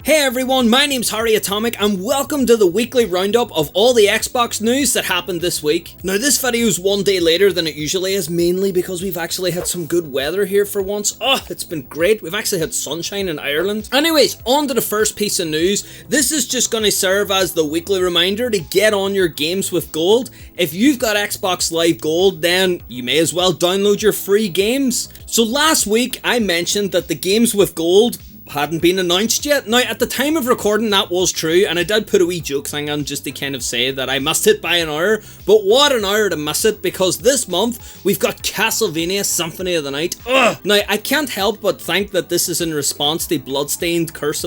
Hey everyone, my name's HarryAtomic and welcome to the weekly roundup of all the Xbox news that happened this week. Now this video is one day later than it usually is, mainly because we've actually had some good weather here for once. Oh, it's been great. We've actually had sunshine in Ireland. Anyways, on to the first piece of news. This is just going to serve as the weekly reminder to get on your games with gold. If you've got Xbox Live Gold, then you may as well download your free games. So last week I mentioned that the games with gold hadn't been announced yet. Now at the time of recording that was true, and I did put a wee joke thing on just to kind of say that I missed it by an hour, but what an hour to miss it, because this month we've got Castlevania Symphony of the Night. Ugh! Now I can't help but think that this is in response to Bloodstained not Curse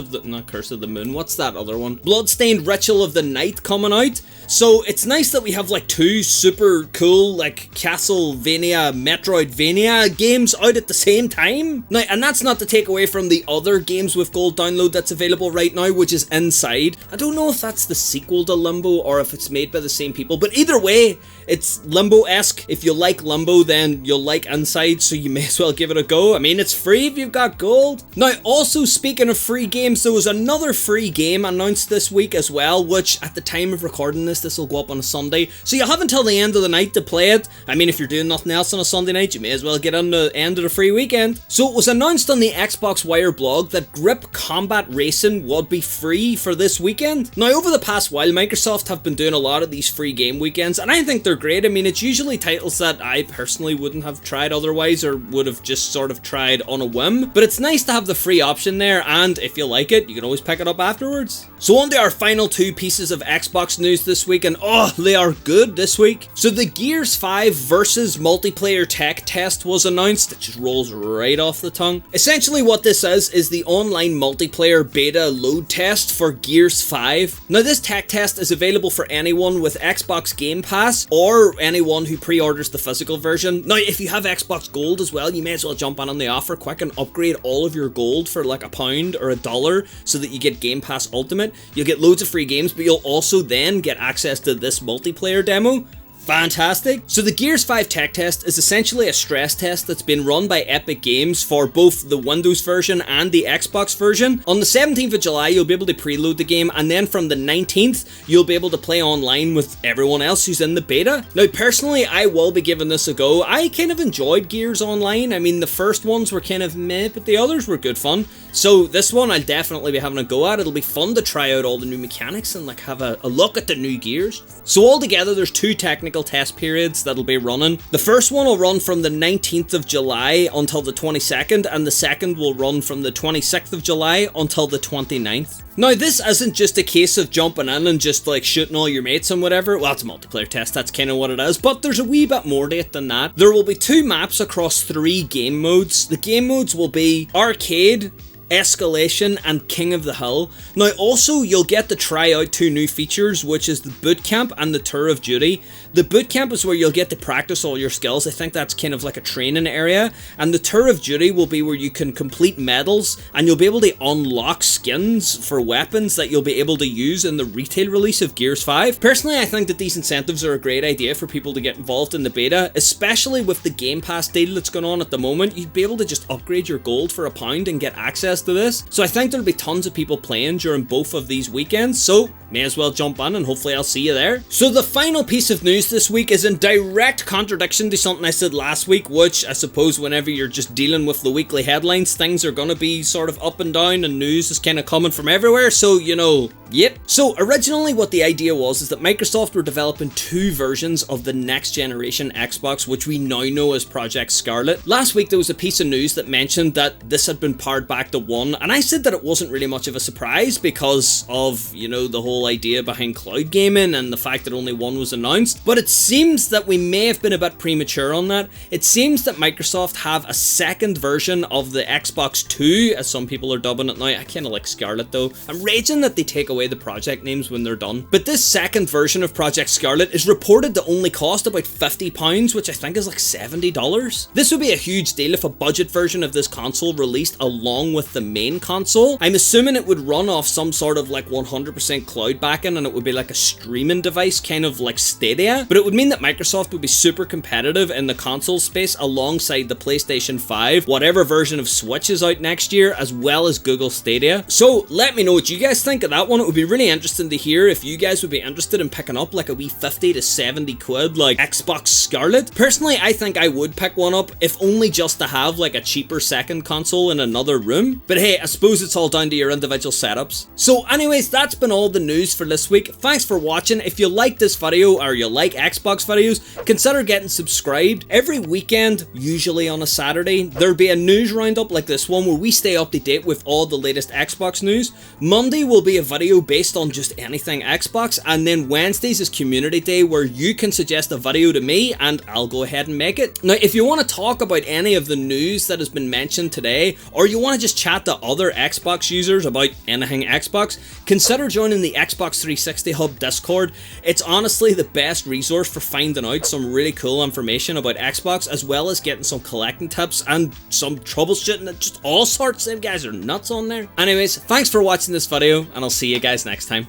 of the Moon, what's that other one? Bloodstained Ritual of the Night coming out. So it's nice that we have like two super cool like Castlevania, Metroidvania games out at the same time. Now, and that's not to take away from the other games with gold download that's available right now, which is Inside. I don't know if that's the sequel to Limbo or if it's made by the same people, but either way, it's Limbo-esque. If you like Limbo, then you'll like Inside, so you may as well give it a go. I mean, it's free if you've got gold. Now, also speaking of free games, there was another free game announced this week as well, which at the time of recording this will go up on a Sunday, so you have until the end of the night to play it. I mean, if you're doing nothing else on a Sunday night, you may as well get on the end of the free weekend. So it was announced on the Xbox Wire blog that Grip Combat Racing would be free for this weekend. Now, over the past while, Microsoft have been doing a lot of these free game weekends, and I think they're great. I mean, it's usually titles that I personally wouldn't have tried otherwise, or would have just sort of tried on a whim, but it's nice to have the free option there, and if you like it, you can always pick it up afterwards. So on to our final two pieces of Xbox news this week, and oh, they are good this week. So the Gears 5 versus multiplayer tech test was announced. It just rolls right off the tongue. Essentially what this is the online multiplayer beta load test for Gears 5. Now this tech test is available for anyone with Xbox Game Pass or anyone who pre-orders the physical version. Now if you have Xbox Gold as well, you may as well jump on the offer quick and upgrade all of your gold for like £1 or $1 so that you get Game Pass Ultimate. You'll get loads of free games, but you'll also then get access to this multiplayer demo. Fantastic. So the Gears 5 tech test is essentially a stress test that's been run by Epic Games for both the Windows version and the Xbox version. On the 17th of July, you'll be able to preload the game, and then from the 19th, you'll be able to play online with everyone else who's in the beta. Now, personally, I will be giving this a go. I kind of enjoyed Gears Online. I mean, the first ones were kind of meh, but the others were good fun. So this one I'll definitely be having a go at. It'll be fun to try out all the new mechanics and like have a look at the new Gears. So altogether, there's two technical test periods that'll be running. The first one will run from the 19th of July until the 22nd, and the second will run from the 26th of July until the 29th. Now this isn't just a case of jumping in and just like shooting all your mates and whatever. Well, it's a multiplayer test, that's kind of what it is, but there's a wee bit more to it than that. There will be 2 maps across 3 game modes. The game modes will be Arcade, Escalation, and King of the Hill. Now also you'll get to try out 2 new features, which is the Boot Camp and the Tour of Duty. The Boot Camp is where you'll get to practice all your skills. I think that's kind of like a training area, and the Tour of Duty will be where you can complete medals and you'll be able to unlock skins for weapons that you'll be able to use in the retail release of Gears 5. Personally, I think that these incentives are a great idea for people to get involved in the beta, especially with the Game Pass deal that's going on at the moment. You'd be able to just upgrade your gold for £1 and get access to this. So I think there'll be tons of people playing during both of these weekends, so may as well jump on and hopefully I'll see you there. So the final piece of news this week is in direct contradiction to something I said last week, which I suppose whenever you're just dealing with the weekly headlines, things are gonna be sort of up and down and news is kind of coming from everywhere, so you know, yep. So originally what the idea was is that Microsoft were developing 2 versions of the next generation Xbox, which we now know as Project Scarlett. Last week there was a piece of news that mentioned that this had been powered back to 1, and I said that it wasn't really much of a surprise because of, you know, the whole idea behind cloud gaming and the fact that only 1 was announced, but it seems that we may have been a bit premature on that. It seems that Microsoft have a second version of the Xbox 2, as some people are dubbing it now. I kind of like Scarlett though. I'm raging that they take away away the project names when they're done. But this second version of Project Scarlett is reported to only cost about £50, which I think is like $70. This would be a huge deal if a budget version of this console released along with the main console. I'm assuming it would run off some sort of like 100% cloud backing, and it would be like a streaming device, kind of like Stadia, but it would mean that Microsoft would be super competitive in the console space alongside the PlayStation 5, whatever version of Switch is out next year, as well as Google Stadia. So let me know what you guys think of that one. It would be really interesting to hear if you guys would be interested in picking up like a wee 50 to 70 quid like Xbox Scarlett. Personally, I think I would pick one up, if only just to have like a cheaper second console in another room. But hey, I suppose it's all down to your individual setups. So anyways, that's been all the news for this week. Thanks for watching. If you like this video or you like Xbox videos, consider getting subscribed. Every weekend, usually on a Saturday, there'll be a news roundup like this one where we stay up to date with all the latest Xbox news. Monday will be a video based on just anything Xbox, and then Wednesdays is community day where you can suggest a video to me and I'll go ahead and make it. Now, if you want to talk about any of the news that has been mentioned today, or you want to just chat to other Xbox users about anything Xbox, consider joining the Xbox 360 Hub Discord. It's honestly the best resource for finding out some really cool information about Xbox, as well as getting some collecting tips and some troubleshooting and just all sorts. Them guys are nuts on there. Anyways, thanks for watching this video, and I'll see you guys next time.